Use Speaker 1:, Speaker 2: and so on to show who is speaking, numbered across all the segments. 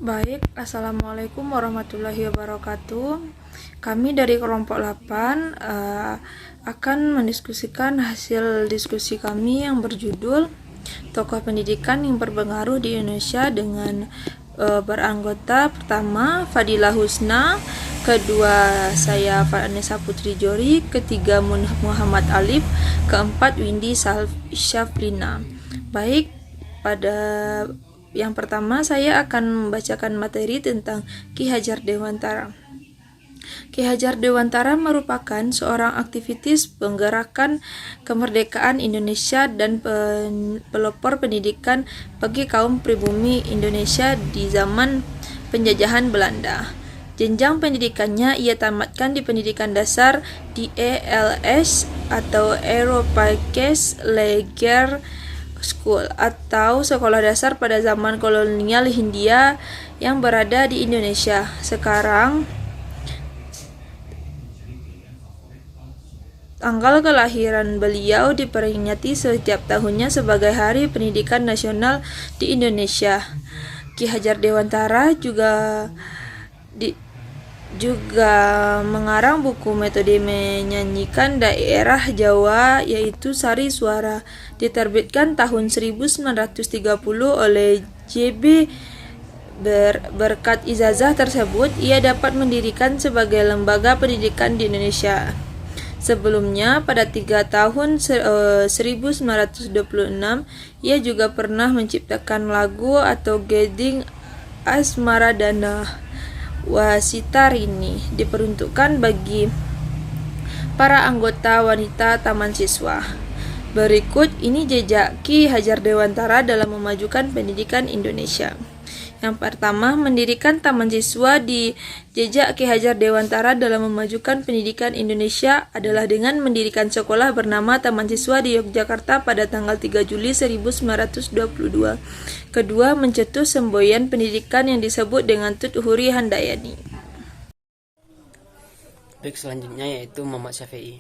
Speaker 1: Baik, Assalamualaikum warahmatullahi wabarakatuh. Kami dari kelompok 8 akan mendiskusikan hasil diskusi kami yang berjudul Tokoh Pendidikan yang Berpengaruh di Indonesia dengan beranggota pertama Fadilah Husna, kedua saya Vanessa Putri Jori, ketiga Muhammad Alif, keempat Windy Syafrina. Baik, pada yang pertama saya akan membacakan materi tentang Ki Hajar Dewantara. Ki Hajar Dewantara merupakan seorang aktivis penggerakan kemerdekaan Indonesia dan pelopor pendidikan bagi kaum pribumi Indonesia di zaman penjajahan Belanda. Jenjang pendidikannya ia tamatkan di pendidikan dasar di ELS atau Europese Leger School atau sekolah dasar pada zaman kolonial Hindia yang berada di Indonesia. Sekarang tanggal kelahiran beliau diperingati setiap tahunnya sebagai Hari Pendidikan Nasional di Indonesia. Ki Hajar Dewantara juga mengarang buku metode menyanyikan daerah Jawa yaitu Sari Suara, diterbitkan tahun 1930 oleh JB. Berkat ijazah tersebut ia dapat mendirikan sebagai lembaga pendidikan di Indonesia. Sebelumnya pada 3 tahun 1926 ia juga pernah menciptakan lagu atau Gading Asmaradana Wasitarini diperuntukkan bagi para anggota wanita taman siswa. Berikut ini jejak Ki Hajar Dewantara dalam memajukan pendidikan Indonesia. Yang pertama, mendirikan taman siswa. Di jejak Ki Hajar Dewantara dalam memajukan pendidikan Indonesia adalah dengan mendirikan sekolah bernama Taman Siswa di Yogyakarta pada tanggal 3 Juli 1922. Kedua, mencetus semboyan pendidikan yang disebut dengan Tut Huri Handayani.
Speaker 2: Baik, selanjutnya yaitu Muhammad Syafi'i.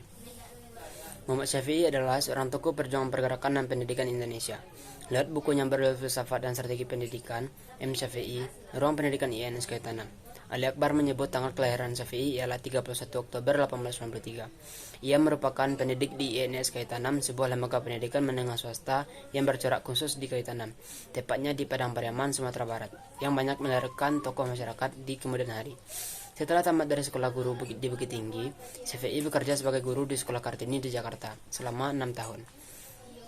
Speaker 2: Muhammad Syafi'i adalah seorang tokoh perjuangan pergerakan dan pendidikan Indonesia. Lewat bukunya berjudul Filsafat dan Strategi Pendidikan, M. Syafi'i, Ruang Pendidikan IAIN SK6, Ali Akbar menyebut tanggal kelahiran Syafi'i ialah 31 Oktober 1893. Ia merupakan pendidik di IAIN SK6, sebuah lembaga pendidikan menengah swasta yang bercorak khusus di Kaitanan, tepatnya di Padang Pariaman, Sumatera Barat, yang banyak melahirkan tokoh masyarakat di kemudian hari. Setelah tamat dari sekolah guru di Bukit Tinggi, Syafi'i bekerja sebagai guru di Sekolah Kartini di Jakarta selama 6 tahun.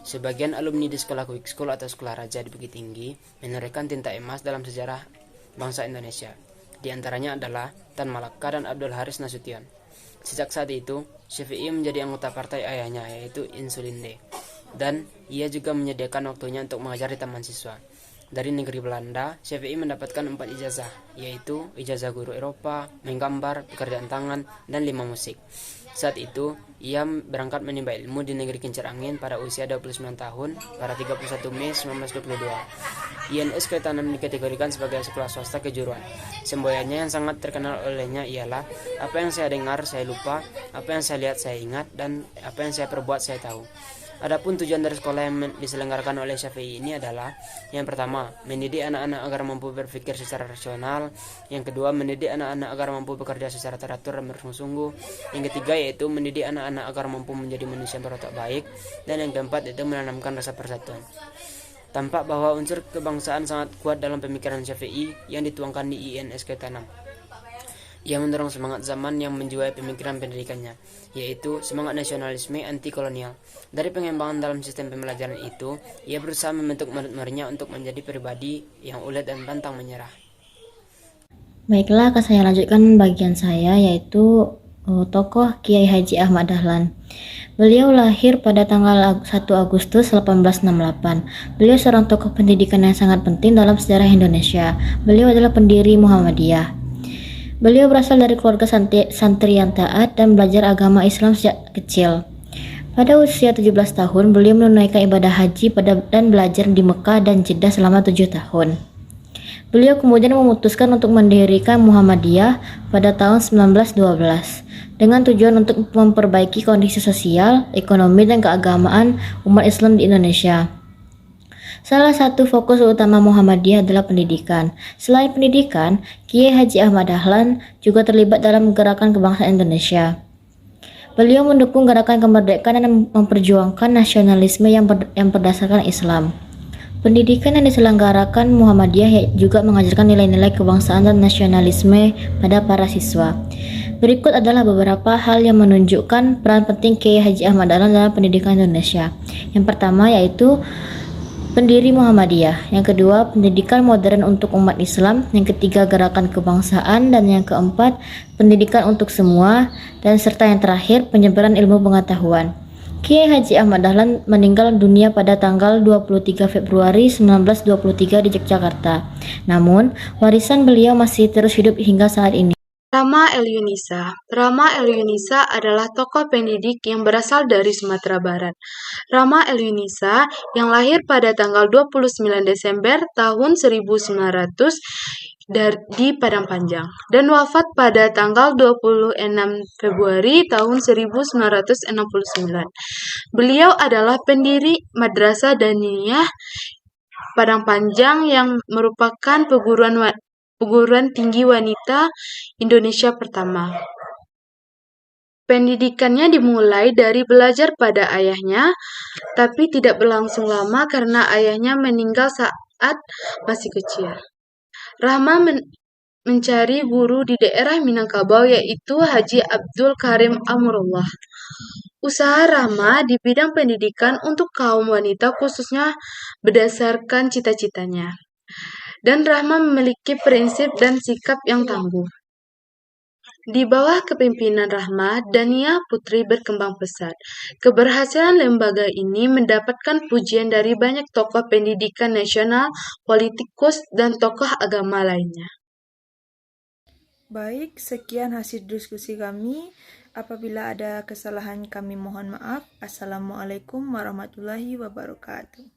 Speaker 2: Sebagian alumni di Sekolah Quick School atau Sekolah Raja di Bukit Tinggi menorehkan tinta emas dalam sejarah bangsa Indonesia. Di antaranya adalah Tan Malaka dan Abdul Haris Nasution. Sejak saat itu, Syafi'i menjadi anggota partai ayahnya yaitu Insulinde, dan ia juga menyediakan waktunya untuk mengajar di taman siswa. Dari negeri Belanda, Syafi'i mendapatkan 4 ijazah, yaitu ijazah guru Eropa, menggambar, pekerjaan tangan, dan 5 musik. Saat itu, ia berangkat menimba ilmu di negeri Kincir Angin pada usia 29 tahun pada 31 Mei 1922. INS Kaitanan dikategorikan sebagai sekolah swasta kejuruan. Semboyannya yang sangat terkenal olehnya ialah, apa yang saya dengar saya lupa, apa yang saya lihat saya ingat, dan apa yang saya perbuat saya tahu. Adapun tujuan dari sekolah yang diselenggarakan oleh Syafi'i ini adalah, yang pertama, mendidik anak-anak agar mampu berpikir secara rasional. Yang kedua, mendidik anak-anak agar mampu bekerja secara teratur dan bersungguh-sungguh. Yang ketiga yaitu mendidik anak-anak agar mampu menjadi manusia berotak baik. Dan yang keempat yaitu menanamkan rasa persatuan. Tampak bahwa unsur kebangsaan sangat kuat dalam pemikiran Syafi'i yang dituangkan di INS Kaitanan. Ia mendorong semangat zaman yang menjiwai pemikiran pendidikannya, yaitu semangat nasionalisme anti-kolonial. Dari pengembangan dalam sistem pembelajaran itu, ia berusaha membentuk murid-muridnya untuk menjadi pribadi yang ulet dan pantang menyerah.
Speaker 3: Baiklah, akan saya lanjutkan bagian saya, yaitu tokoh Kiai Haji Ahmad Dahlan. Beliau lahir pada tanggal 1 Agustus 1868. Beliau seorang tokoh pendidikan yang sangat penting dalam sejarah Indonesia. Beliau adalah pendiri Muhammadiyah. Beliau berasal dari keluarga santri yang taat dan belajar agama Islam sejak kecil. Pada usia 17 tahun, beliau menunaikan ibadah haji dan belajar di Mekah dan Jeddah selama 7 tahun. Beliau kemudian memutuskan untuk mendirikan Muhammadiyah pada tahun 1912 dengan tujuan untuk memperbaiki kondisi sosial, ekonomi, dan keagamaan umat Islam di Indonesia. Salah satu fokus utama Muhammadiyah adalah pendidikan. Selain pendidikan, Kiai Haji Ahmad Dahlan juga terlibat dalam gerakan kebangsaan Indonesia. Beliau mendukung gerakan kemerdekaan dan memperjuangkan nasionalisme yang berdasarkan Islam. Pendidikan yang diselenggarakan Muhammadiyah juga mengajarkan nilai-nilai kebangsaan dan nasionalisme pada para siswa. Berikut adalah beberapa hal yang menunjukkan peran penting Kiai Haji Ahmad Dahlan dalam pendidikan Indonesia. Yang pertama yaitu pendiri Muhammadiyah, yang kedua pendidikan modern untuk umat Islam, yang ketiga gerakan kebangsaan, dan yang keempat pendidikan untuk semua, dan serta yang terakhir penyebaran ilmu pengetahuan. Kiai Haji Ahmad Dahlan meninggal dunia pada tanggal 23 Februari 1923 di Yogyakarta. Namun, warisan beliau masih terus hidup hingga saat ini.
Speaker 1: Rama El Yunisa. Rama El Yunisa adalah tokoh pendidik yang berasal dari Sumatera Barat. Rama El Yunisa yang lahir pada tanggal 29 Desember tahun 1900 di Padang Panjang dan wafat pada tanggal 26 Februari tahun 1969. Beliau adalah pendiri Madrasah Daniyah Padang Panjang yang merupakan perguruan tinggi wanita Indonesia pertama. Pendidikannya dimulai dari belajar pada ayahnya, tapi tidak berlangsung lama karena ayahnya meninggal saat masih kecil. Rahma mencari guru di daerah Minangkabau yaitu Haji Abdul Karim Amrullah. Usaha Rahma di bidang pendidikan untuk kaum wanita khususnya berdasarkan cita-citanya. Dan Rahma memiliki prinsip dan sikap yang tangguh. Di bawah kepemimpinan Rahma, Dania Putri berkembang pesat. Keberhasilan lembaga ini mendapatkan pujian dari banyak tokoh pendidikan nasional, politikus, dan tokoh agama lainnya. Baik, sekian hasil diskusi kami. Apabila ada kesalahan kami mohon maaf. Assalamualaikum warahmatullahi wabarakatuh.